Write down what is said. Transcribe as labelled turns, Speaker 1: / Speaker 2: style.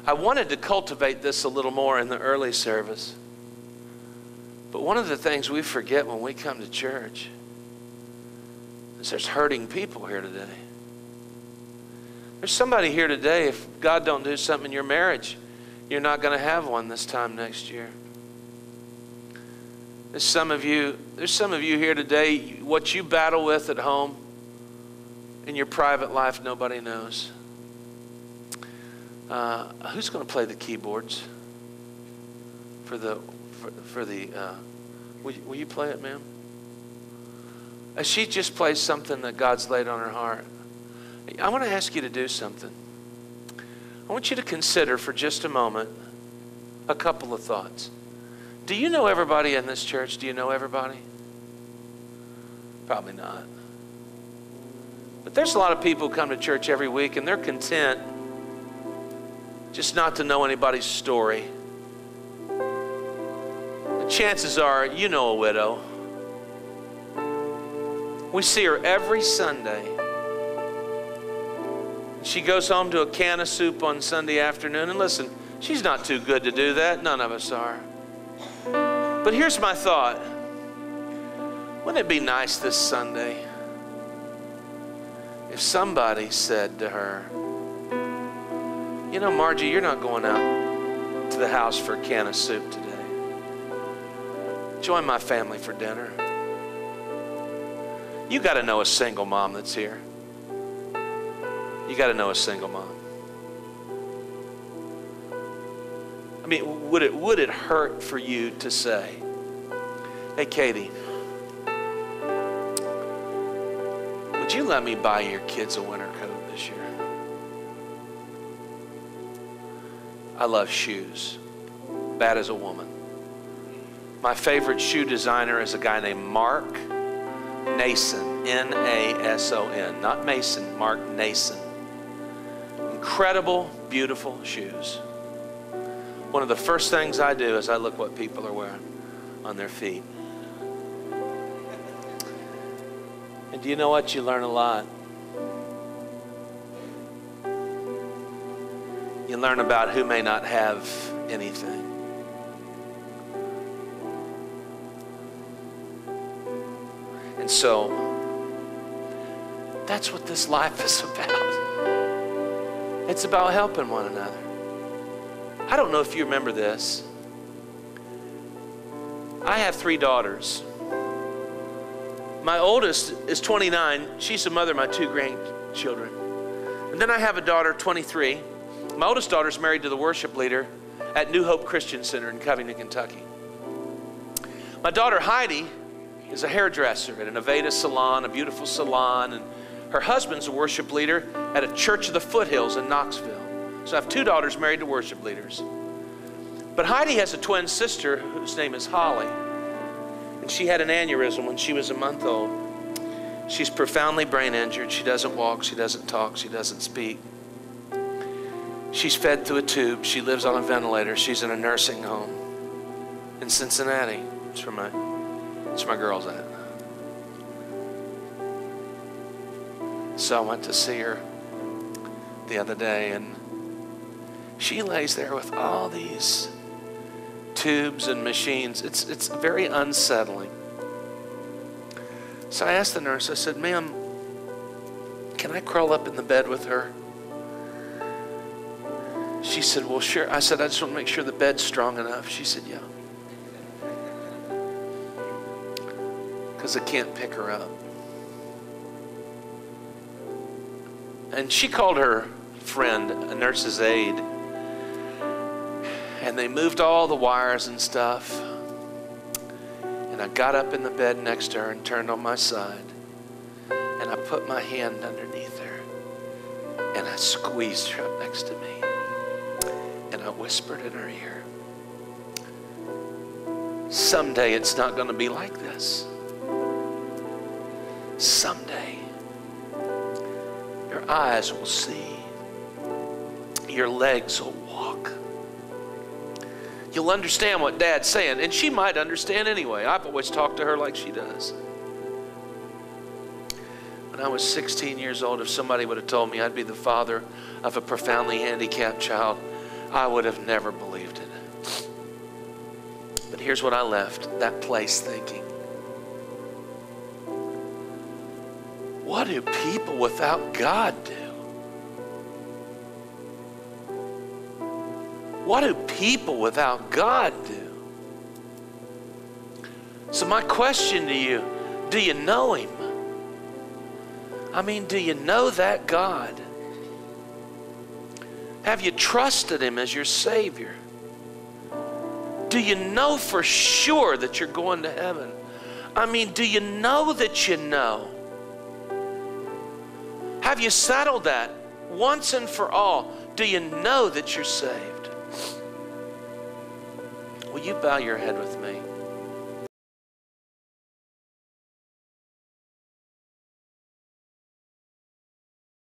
Speaker 1: I wanted to cultivate this a little more in the early service. But one of the things we forget when we come to church is there's hurting people here today. There's somebody here today, if God don't do something in your marriage, you're not going to have one this time next year. There's some of you here today, what you battle with at home, in your private life, nobody knows. Who's going to play the keyboards will you play it, ma'am? As she just plays something that God's laid on her heart, I want to ask you to do something. I want you to consider for just a moment a couple of thoughts. Do you know everybody in this church? Do you know everybody? Probably not. But there's a lot of people who come to church every week and they're content just not to know anybody's story. The chances are you know a widow. We see her every Sunday. She goes home to a can of soup on Sunday afternoon. And listen, she's not too good to do that. None of us are. But here's my thought. Wouldn't it be nice this Sunday if somebody said to her, you know, Margie, you're not going out to the house for a can of soup today. Join my family for dinner. You got to know a single mom that's here. You got to know a single mom. I mean, would it hurt for you to say, hey, Katie, would you let me buy your kids a winter coat this year? I love shoes. Bad as a woman. My favorite shoe designer is a guy named Mark Nason. N-A-S-O-N. Not Mason, Mark Nason. Incredible, beautiful shoes. One of the first things I do is I look what people are wearing on their feet. And do you know what? You learn a lot. You learn about who may not have anything. And so, that's what this life is about. It's about helping one another. I don't know if you remember this. I have 3 daughters. My oldest is 29. She's the mother of my 2 grandchildren. And then I have a daughter, 23. My oldest daughter is married to the worship leader at New Hope Christian Center in Covington, Kentucky. My daughter, Heidi, is a hairdresser at an Aveda salon, a beautiful salon, and her husband's a worship leader at a Church of the Foothills in Knoxville. So I have 2 daughters married to worship leaders. But Heidi has a twin sister whose name is Holly. And she had an aneurysm when she was a month old. She's profoundly brain injured. She doesn't walk, she doesn't talk, she doesn't speak. She's fed through a tube. She lives on a ventilator. She's in a nursing home in Cincinnati. It's where my girl's at. So I went to see her the other day, and she lays there with all these tubes and machines. It's very unsettling. So I asked the nurse, I said, ma'am, can I crawl up in the bed with her? She said, well, sure. I said, I just want to make sure the bed's strong enough. She said, yeah. Because I can't pick her up. And she called her friend, a nurse's aide, and they moved all the wires and stuff. And I got up in the bed next to her and turned on my side. And I put my hand underneath her. And I squeezed her up next to me. And I whispered in her ear, someday it's not going to be like this. Someday your eyes will see. Your legs will walk. You'll understand what Dad's saying. And she might understand anyway. I've always talked to her like she does. When I was 16 years old, if somebody would have told me I'd be the father of a profoundly handicapped child, I would have never believed it. But here's what I left that place thinking. What do people without God do? What do people without God do? So my question to you, do you know Him? I mean, do you know that God? Have you trusted Him as your Savior? Do you know for sure that you're going to heaven? I mean, do you know that you know? Have you settled that once and for all? Do you know that you're saved? Will you bow your head with me?